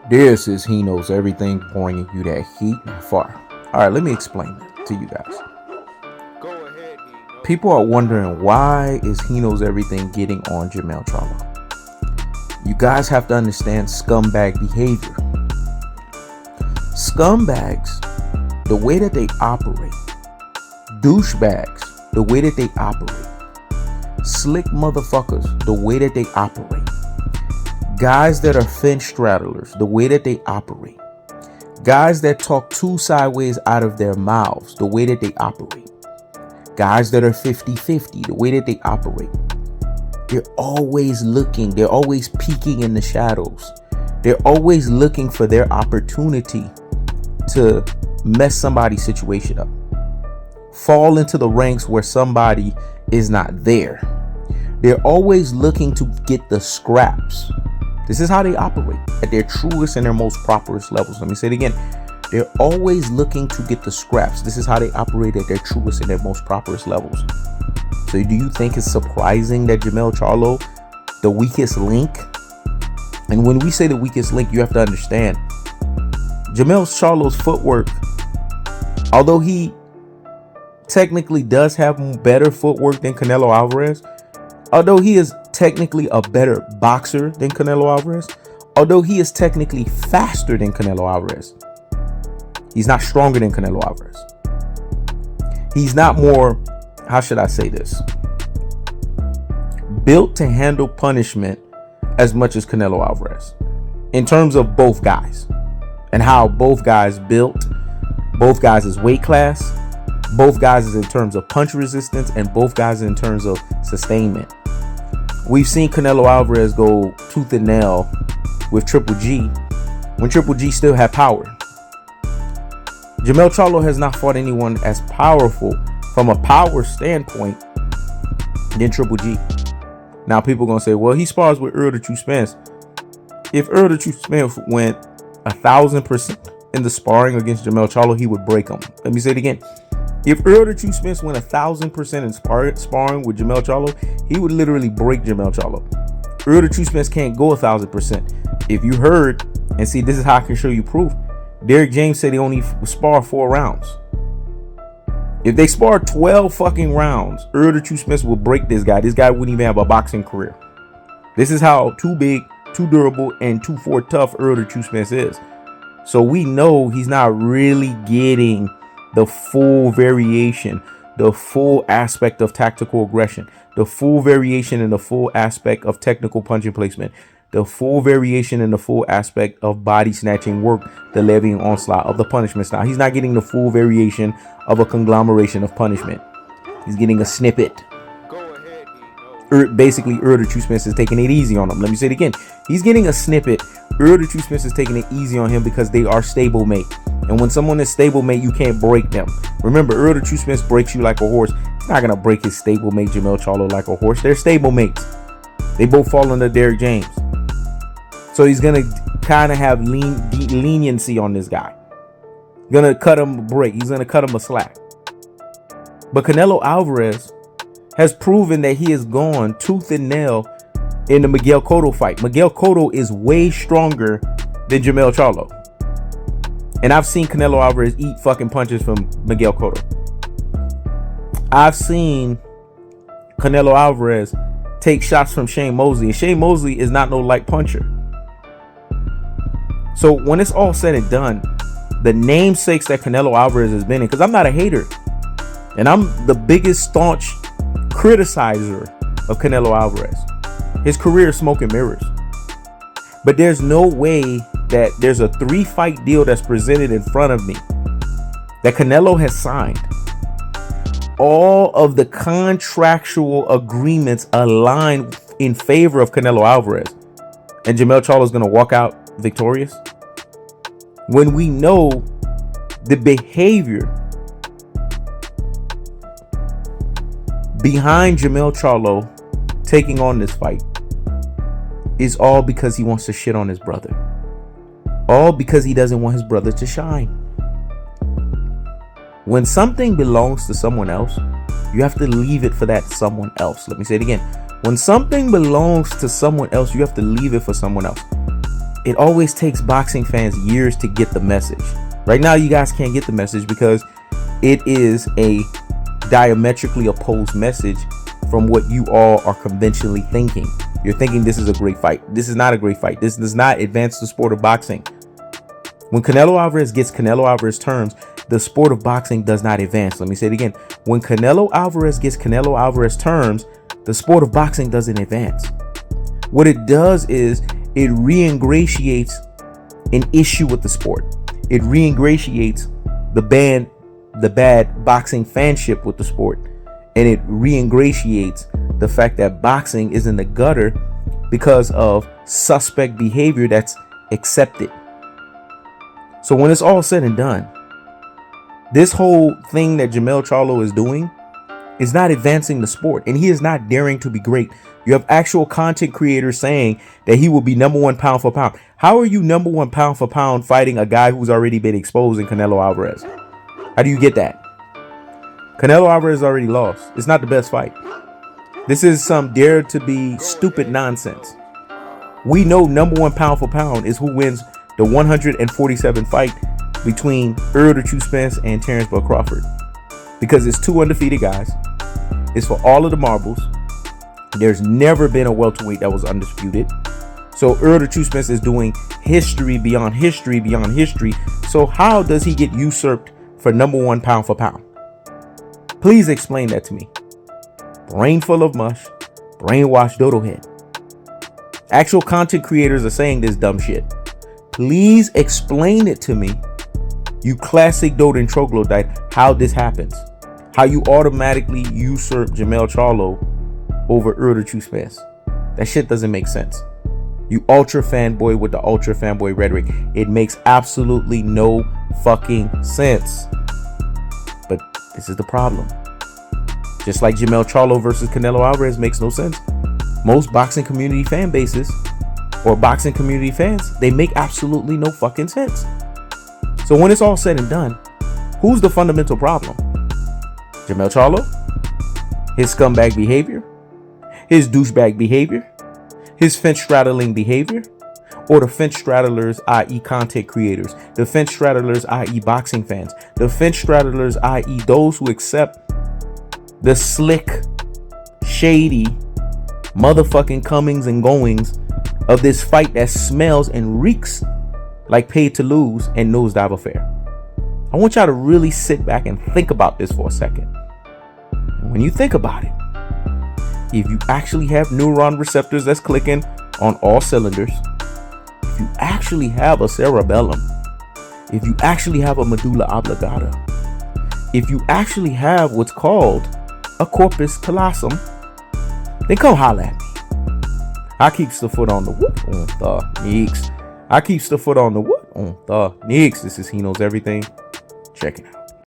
This is He Knows Everything, bringing you that heat and fire. All right, let me explain it to you guys. Go ahead, he People are wondering, why is He Knows Everything getting on Jermell Charlo? You guys have to understand scumbag behavior. Scumbags, the way that they operate. Douchebags, the way that they operate. Slick motherfuckers, the way that they operate. Guys that are fence straddlers, the way that they operate. Guys that talk too sideways out of their mouths, the way that they operate. Guys that are 50-50, the way that they operate. They're always looking, they're always peeking in the shadows. They're always looking for their opportunity to mess somebody's situation up. Fall into the ranks where somebody is not there. They're always looking to get the scraps. This is how they operate at their truest and their most properest levels. Let me say it again. They're always looking to get the scraps. This is how they operate at their truest and their most properest levels. So do you think it's surprising that Jermell Charlo, the weakest link? And when we say the weakest link, you have to understand Jermell Charlo's footwork, although he technically does have better footwork than Canelo Alvarez, although he is technically a better boxer than Canelo Alvarez, although he is technically faster than Canelo Alvarez, he's not stronger than Canelo Alvarez. He's not more, how should I say this, built to handle punishment as much as Canelo Alvarez. In terms of both guys and how both guys built, both guys' weight class, both guys is in terms of punch resistance, and both guys in terms of sustainment. We've seen Canelo Alvarez go tooth and nail with Triple G when Triple G still had power. Jermell Charlo has not fought anyone as powerful from a power standpoint than Triple G. Now people are going to say, well, he spars with Errol the True Spence. If Errol the True Spence went 1,000% in the sparring against Jermell Charlo, he would break him. Let me say it again. If Errol the True Spence went 1,000% in sparring with Jermell Charlo, he would literally break Jermell Charlo. Errol the True Spence can't go 1,000%. If you heard, and see, this is how I can show you proof. Derrick James said he only spar 4 rounds. If they spar 12 fucking rounds, Errol the True Spence will break this guy. This guy wouldn't even have a boxing career. This is how too big, too durable, and too tough Errol the True Spence is. So we know he's not really getting the full variation, the full aspect of tactical aggression, the full variation and the full aspect of technical punching placement, the full variation and the full aspect of body snatching work, the levying onslaught of the punishment style. He's not getting the full variation of a conglomeration of punishment. He's getting a snippet. Basically, Errol the True Spence is taking it easy on him. Let me say it again. He's getting a snippet. Errol the True Spence is taking it easy on him because they are stablemate. And when someone is stablemate, you can't break them. Remember, Errol the True Spence breaks you like a horse. He's not going to break his stablemate Jermell Charlo like a horse. They're stablemates. They both fall under Derrick James. So he's going to kind of have leniency on this guy. Going to cut him a break. He's going to cut him a slack. But Canelo Alvarez has proven that he has gone tooth and nail in the Miguel Cotto fight. Miguel Cotto is way stronger than Jermell Charlo. And I've seen Canelo Alvarez eat fucking punches from Miguel Cotto. I've seen Canelo Alvarez take shots from Shane Mosley. And Shane Mosley is not no light puncher. So when it's all said and done, the namesakes that Canelo Alvarez has been in, because I'm not a hater, and I'm the biggest staunch criticizer of Canelo Alvarez. His career is smoke and mirrors. But there's no way that there's a 3-fight deal that's presented in front of me that Canelo has signed. All of the contractual agreements align in favor of Canelo Alvarez, and Jermell Charlo is going to walk out victorious. When we know the behavior behind Jermell Charlo taking on this fight is all because he wants to shit on his brother. All because he doesn't want his brother to shine. When something belongs to someone else, you have to leave it for that someone else. Let me say it again. When something belongs to someone else, you have to leave it for someone else. it always takes boxing fans years to get the message. Right now, you guys can't get the message because it is a diametrically opposed message from what you all are conventionally thinking. You're thinking this is a great fight. This is not a great fight. This does not advance the sport of boxing. When Canelo Alvarez gets Canelo Alvarez terms, the sport of boxing does not advance. Let me say it again. When Canelo Alvarez gets Canelo Alvarez terms, the sport of boxing doesn't advance. What it does is it re-ingratiates an issue with the sport. It re-ingratiates the bad boxing fanship with the sport. And it re-ingratiates the fact that boxing is in the gutter because of suspect behavior that's accepted. So when it's all said and done, this whole thing that Jermell Charlo is doing is not advancing the sport, and he is not daring to be great. You have actual content creators saying that he will be number one pound for pound. How are you number one pound for pound fighting a guy who's already been exposed in Canelo Alvarez? How do you get that? Canelo Alvarez already lost. It's not the best fight. This is some dare to be stupid nonsense. We know number one pound for pound is who wins the 147 fight between Errol the True Spence and Terrence Bud Crawford. Because it's two undefeated guys. It's for all of the marbles. There's never been a welterweight that was undisputed. So Errol the True Spence is doing history beyond history beyond history. So how does he get usurped for number one pound for pound? Please explain that to me. Brain full of mush, brainwashed dodo head. Actual content creators are saying this dumb shit. Please explain it to me, you classic dodo and troglodyte, how this happens. How you automatically usurp Jermell Charlo over Errol the True Spence. That shit doesn't make sense. You ultra fanboy with the ultra fanboy rhetoric. It makes absolutely no fucking sense. But this is the problem. Just like Jermell Charlo versus Canelo Alvarez makes no sense. Most boxing community fan bases or boxing community fans, they make absolutely no fucking sense. So when it's all said and done, who's the fundamental problem? Jermell Charlo? His scumbag behavior? His douchebag behavior? His fence straddling behavior? Or the fence straddlers, i.e. content creators? The fence straddlers, i.e. boxing fans? The fence straddlers, i.e. those who accept the slick, shady, motherfucking comings and goings of this fight that smells and reeks like Paid to Lose and Nosedive Affair. I want y'all to really sit back and think about this for a second. And when you think about it, if you actually have neuron receptors that's clicking on all cylinders, if you actually have a cerebellum, if you actually have a medulla oblongata, if you actually have what's called a corpus callosum, then come holla at me. I keeps the foot on the wood on the nicks. I keeps the foot on the wood on the nicks. This is HeKnowsEverything. Check it out.